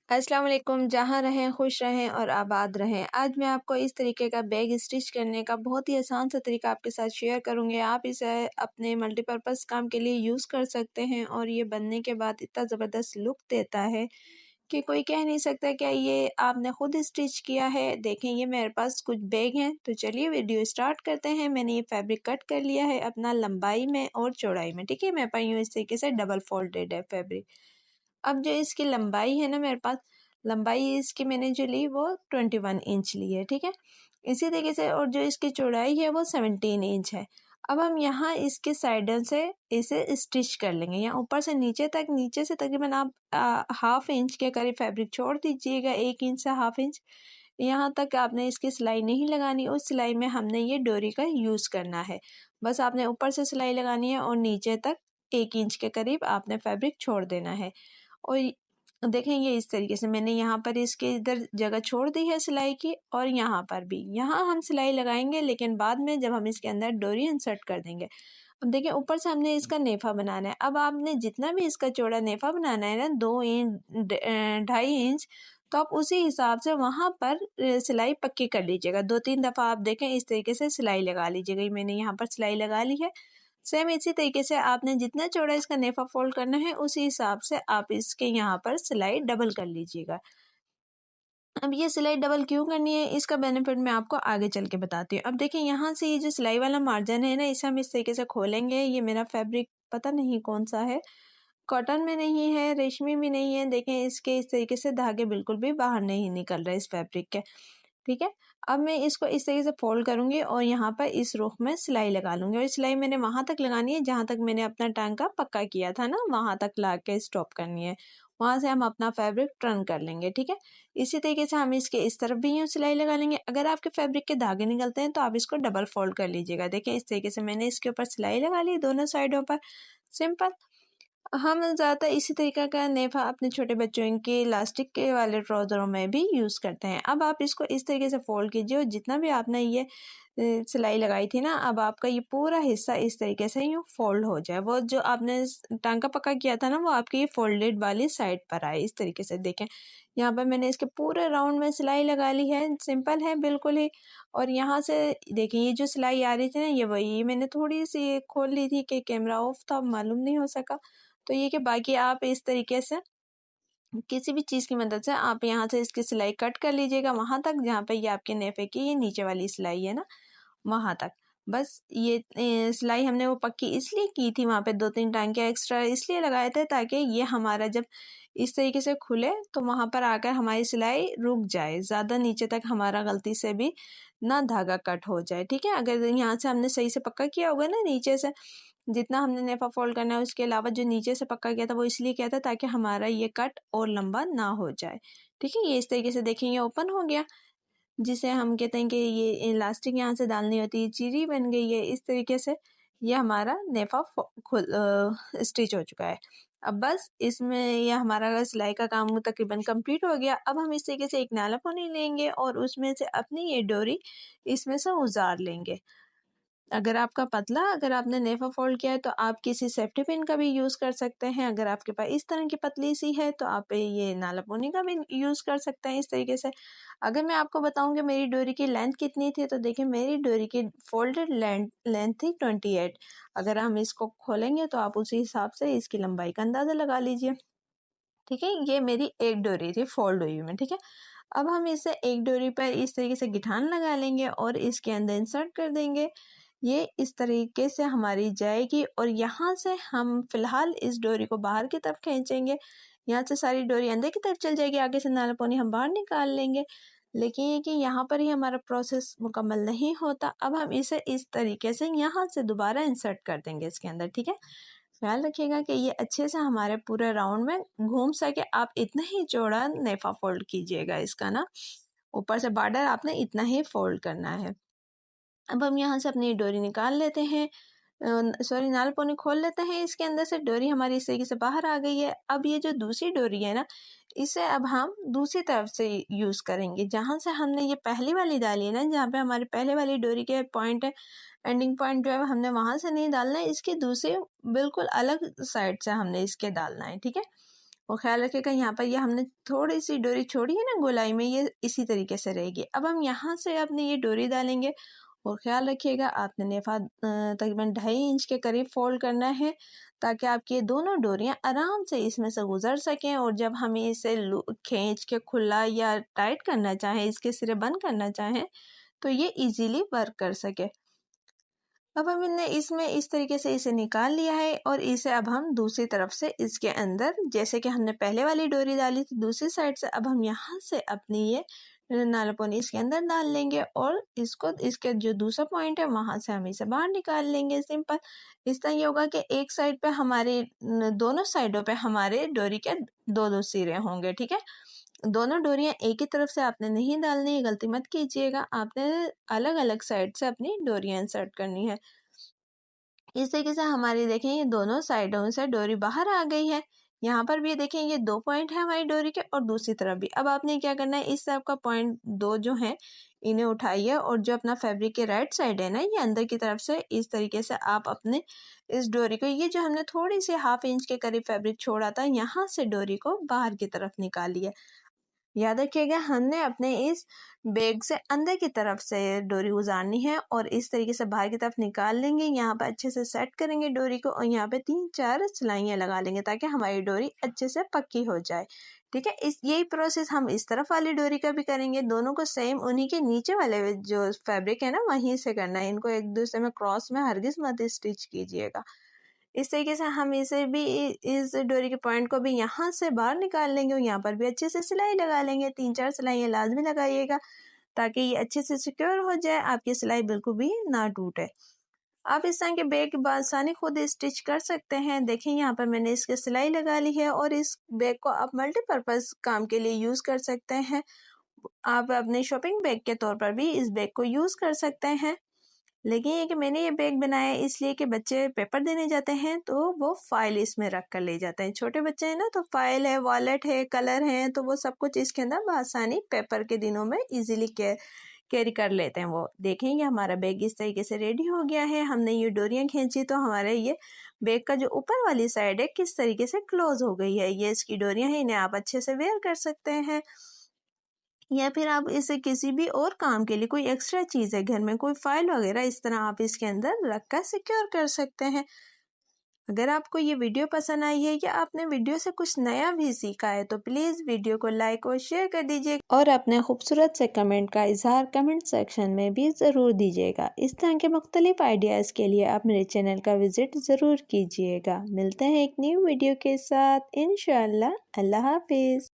अस्सलाम वालेकुम। जहाँ रहें खुश रहें और आबाद रहें। आज मैं आपको इस तरीके का बैग स्टिच करने का बहुत ही आसान सा तरीका आपके साथ शेयर करूँगी। आप इसे अपने मल्टीपर्पज़ काम के लिए यूज़ कर सकते हैं और ये बनने के बाद इतना ज़बरदस्त लुक देता है कि कोई कह नहीं सकता क्या ये आपने खुद स्टिच किया है। देखें ये मेरे पास कुछ बैग हैं, तो चलिए वीडियो स्टार्ट करते हैं। मैंने ये फैब्रिक कट कर लिया है अपना लंबाई में और चौड़ाई में, ठीक है। मैं पाई हूँ इस तरीके से डबल फोल्डेड है फैब्रिक। अब जो इसकी लंबाई है ना, मेरे पास लंबाई इसकी मैंने जो ली वो 21 इंच ली है, ठीक है। इसी तरीके से और जो इसकी चौड़ाई है वो 17 इंच है। अब हम यहाँ इसके साइडन से इसे स्टिच कर लेंगे, यहाँ ऊपर से नीचे तक, नीचे से तकरीबन आप हाफ इंच के करीब फैब्रिक छोड़ दीजिएगा, 1 इंच से हाफ इंच। यहाँ तक आपने इसकी सिलाई नहीं लगानी, उस सिलाई में हमने ये डोरी का यूज़ करना है। बस आपने ऊपर से सिलाई लगानी है और नीचे तक 1 इंच के करीब आपने फैब्रिक छोड़ देना है। और देखें ये इस तरीके से मैंने यहाँ पर इसके इधर जगह छोड़ दी है सिलाई की, और यहाँ पर भी, यहाँ हम सिलाई लगाएंगे लेकिन बाद में जब हम इसके अंदर डोरी इंसर्ट कर देंगे। अब देखिए ऊपर से हमने इसका नेफा बनाना है। अब आपने जितना भी इसका चौड़ा नेफा बनाना है ना, 2 इंच 2.5 इंच, तो आप उसी हिसाब से वहाँ पर सिलाई पक्की कर लीजिएगा। 2-3 दफ़ा आप देखें इस तरीके से सिलाई लगा लीजिएगा। मैंने यहाँ पर सिलाई लगा ली है। सेम इसी तरीके से आपने जितना चौड़ा इसका नेफा फोल्ड करना है उसी हिसाब से आप इसके यहाँ पर सिलाई डबल कर लीजिएगा। अब ये सिलाई डबल क्यों करनी है, इसका बेनिफिट मैं आपको आगे चल के बताती हूँ। अब देखिए यहाँ से ये जो सिलाई वाला मार्जिन है ना, इसे हम इस तरीके से खोलेंगे। ये मेरा फैब्रिक पता नहीं कौन सा है, कॉटन में नहीं है, रेशमी भी नहीं है। देखें इसके इस तरीके से धागे बिल्कुल भी बाहर नहीं निकल रहे इस फैब्रिक के, ठीक है। अब मैं इसको इस तरीके से फोल्ड करूंगी और यहाँ पर इस रुख में सिलाई लगा लूंगी, और सिलाई मैंने वहां तक लगानी है जहां तक मैंने अपना टांका पक्का किया था ना, वहां तक ला के स्टॉप करनी है। वहां से हम अपना फैब्रिक टर्न कर लेंगे, ठीक है। इसी तरीके से हम इसके इस तरफ भी यूँ सिलाई लगा लेंगे। अगर आपके फैब्रिक के धागे निकलते हैं तो आप इसको डबल फोल्ड कर लीजिएगा। देखिए इस तरीके से मैंने इसके ऊपर सिलाई लगा ली दोनों साइडों पर, सिंपल। हम ज़्यादातर इसी तरीके का नेफा अपने छोटे बच्चों के इलास्टिक के वाले ट्राउज़रों में भी यूज़ करते हैं। अब आप इसको इस तरीके से फ़ोल्ड कीजिए और जितना भी आपने ये सिलाई लगाई थी ना, अब आपका ये पूरा हिस्सा इस तरीके से यूँ फ़ोल्ड हो जाए। वो जो आपने टांका पक्का किया था ना, वो आपकी ये फ़ोल्डेड वाली साइड पर आए इस तरीके से। देखें यहाँ पर मैंने इसके पूरे राउंड में सिलाई लगा ली है, सिंपल है बिल्कुल ही। और यहाँ से देखिए ये जो सिलाई आ रही थी ना, ये वही मैंने थोड़ी सी खोल ली थी कि कैमरा ऑफ था, मालूम नहीं हो सका। तो ये कि बाकी आप इस तरीके से किसी भी चीज़ की मदद से आप यहाँ से इसकी सिलाई कट कर लीजिएगा वहाँ तक जहाँ पे ये आपके नेफे की ये नीचे वाली सिलाई है ना, वहाँ तक। बस ये सिलाई हमने वो पक्की इसलिए की थी, वहाँ पे 2-3 टांके एक्स्ट्रा इसलिए लगाए थे ताकि ये हमारा जब इस तरीके से खुले तो वहाँ पर आकर हमारी सिलाई रुक जाए, ज़्यादा नीचे तक हमारा गलती से भी ना धागा कट हो जाए, ठीक है। अगर यहाँ से हमने सही से पक्का किया होगा ना, नीचे से जितना हमने नेफा फोल्ड करना है उसके अलावा जो नीचे से पक्का किया था वो इसलिए किया था ताकि हमारा ये कट और लंबा ना हो जाए, ठीक है। ये इस तरीके से देखें ये ओपन हो गया, जिसे हम कहते हैं कि ये इलास्टिक यहाँ से डालनी होती है, चीरी बन गई है इस तरीके से। ये हमारा नेफा खुल स्टिच हो चुका है। अब बस इसमें ये हमारा सिलाई का काम तकरीबन कंप्लीट हो गया। अब हम इस तरीके से एक नाला पोनी लेंगे और उसमें से अपनी ये डोरी इसमें से उतार लेंगे। अगर आपका पतला, अगर आपने नेफा फोल्ड किया है तो आप किसी सेफ्टी पिन का भी यूज़ कर सकते हैं। अगर आपके पास इस तरह की पतली सी है तो आप ये नाला पोनी का भी यूज़ कर सकते हैं इस तरीके से। अगर मैं आपको बताऊं कि मेरी डोरी की लेंथ कितनी थी, तो देखिए मेरी डोरी की फोल्डेड लेंथ थी 28। अगर हम इसको खोलेंगे तो आप उसी हिसाब से इसकी लंबाई का अंदाज़ा लगा लीजिए, ठीक है। ये मेरी एक डोरी थी फोल्ड हुई में, ठीक है। अब हम इसे एक डोरी पर इस तरीके से गिठान लगा लेंगे और इसके अंदर इंसर्ट कर देंगे। ये इस तरीके से हमारी जाएगी और यहाँ से हम फिलहाल इस डोरी को बाहर की तरफ खींचेंगे। यहाँ से सारी डोरी अंदर की तरफ चल जाएगी, आगे से नाला पानी हम बाहर निकाल लेंगे। लेकिन ये कि यहाँ पर ही हमारा प्रोसेस मुकम्मल नहीं होता। अब हम इसे इस तरीके से यहाँ से दोबारा इंसर्ट कर देंगे इसके अंदर, ठीक है। ख्याल रखिएगा कि ये अच्छे से हमारे पूरे राउंड में घूम सके। आप इतना ही चौड़ा नेफा फोल्ड कीजिएगा इसका ना, ऊपर से बॉर्डर आपने इतना ही फोल्ड करना है। अब हम यहाँ से अपनी डोरी निकाल लेते हैं, सॉरी नाल पोनी खोल लेते हैं। इसके अंदर से डोरी हमारी इस तरीके से बाहर आ गई है। अब ये जो दूसरी डोरी है ना, इसे अब हम दूसरी तरफ से यूज़ करेंगे। जहाँ से हमने ये पहली वाली डाली है ना, जहाँ पे हमारी पहले वाली डोरी के पॉइंट है, एंडिंग पॉइंट जो है हमने वहाँ से नहीं डालना है, इसके दूसरे बिल्कुल अलग साइड से हमने इसके डालना है, ठीक है। और ख्याल रखिएगा यहाँ पर ये हमने थोड़ी सी डोरी छोड़ी है ना गोलाई में, ये इसी तरीके से रहेगी। अब हम यहाँ से अपनी ये डोरी डालेंगे और ख्याल रखिएगा आपने नेफा तकरीबन 2.5 इंच के करीब फोल्ड करना है, ताकि आपकी ये दोनों डोरियां आराम से इसमें से गुजर सकें। और जब हम इसे खींच के खुला या टाइट करना चाहें, इसके सिरे बंद करना चाहें, तो ये इजीली वर्क कर सके। अब हमने इसमें इस तरीके से इसे निकाल लिया है और इसे अब हम दूसरी तरफ से इसके अंदर, जैसे कि हमने पहले वाली डोरी डाली थी दूसरी साइड से, अब हम यहाँ से अपनी ये नालापोनी इसके अंदर डाल लेंगे और इसको इसके जो दूसरा पॉइंट है वहां से हम इसे बाहर निकाल लेंगे। सिंपल इस तरह ये होगा कि एक साइड पे हमारे दोनों साइडों पे हमारे डोरी के दो दो सिरे होंगे। ठीक है, दोनों डोरियां एक ही तरफ से आपने नहीं डालनी है, गलती मत कीजिएगा, आपने अलग अलग साइड से अपनी डोरियां इंसर्ट करनी है। इस तरीके से हमारी देखें ये दोनों साइडों से डोरी बाहर आ गई है। यहाँ पर भी देखें ये 2 पॉइंट है हमारी डोरी के और दूसरी तरफ भी। अब आपने क्या करना है, इस तरफ का पॉइंट 2 जो है इन्हें उठाइए और जो अपना फैब्रिक के राइट साइड है ना, ये अंदर की तरफ से इस तरीके से आप अपने इस डोरी को, ये जो हमने थोड़ी सी 1/2 इंच के करीब फैब्रिक छोड़ा था, यहाँ से डोरी को बाहर की तरफ निकालिए। याद रखिएगा हमने अपने इस बैग से अंदर की तरफ से डोरी गुजारनी है और इस तरीके से बाहर की तरफ निकाल लेंगे। यहाँ पर अच्छे से सेट करेंगे डोरी को और यहाँ पे 3-4 सिलाइयाँ लगा लेंगे ताकि हमारी डोरी अच्छे से पक्की हो जाए। ठीक है, इस यही प्रोसेस हम इस तरफ वाली डोरी का भी करेंगे। दोनों को सेम उन्हीं के नीचे वाले जो फैब्रिक है ना वहीं से करना है, इनको एक दूसरे में क्रॉस में हरगिज मत स्टिच कीजिएगा। इस तरीके से हम इसे भी इस डोरी के पॉइंट को भी यहाँ से बाहर निकाल लेंगे और यहाँ पर भी अच्छे से सिलाई लगा लेंगे। 3-4 सिलाइयाँ लाजमी लगाइएगा ताकि ये अच्छे से सिक्योर हो जाए, आपकी सिलाई बिल्कुल भी ना टूटे। आप इस तरह के बैग आसानी खुद स्टिच कर सकते हैं। देखिए यहाँ पर मैंने इसकी सिलाई लगा ली है और इस बैग को आप मल्टीपर्पज़ काम के लिए यूज़ कर सकते हैं। आप अपने शॉपिंग बैग के तौर पर भी इस बैग को यूज़ कर सकते हैं। लेकिन ये कि मैंने ये बैग बनाया इसलिए कि बच्चे पेपर देने जाते हैं तो वो फाइल इसमें रख कर ले जाते हैं। छोटे बच्चे हैं ना, तो फाइल है, वॉलेट है, कलर है, तो वो सब कुछ इसके अंदर बआसानी पेपर के दिनों में इजीली कैरी कर लेते हैं। वो देखें ये हमारा बैग इस तरीके से रेडी हो गया है। हमने ये डोरियां खींची तो हमारे ये बैग का जो ऊपर वाली साइड है किस तरीके से क्लोज हो गई है। ये इसकी डोरियां हैं, इन्हें आप अच्छे से वेयर कर सकते हैं या फिर आप इसे किसी भी और काम के लिए, कोई एक्स्ट्रा चीज़ है घर में, कोई फाइल वगैरह, इस तरह आप इसके अंदर रख कर सिक्योर कर सकते हैं। अगर आपको ये वीडियो पसंद आई है या आपने वीडियो से कुछ नया भी सीखा है तो प्लीज़ वीडियो को लाइक और शेयर कर दीजिए और अपने खूबसूरत से कमेंट का इजहार कमेंट सेक्शन में भी ज़रूर दीजिएगा। इस तरह के मुख्तलिफ आइडियाज़ के लिए आप मेरे चैनल का विज़िट ज़रूर कीजिएगा। मिलते हैं एक न्यू वीडियो के साथ इंशाअल्लाह। अल्लाह हाफिज़।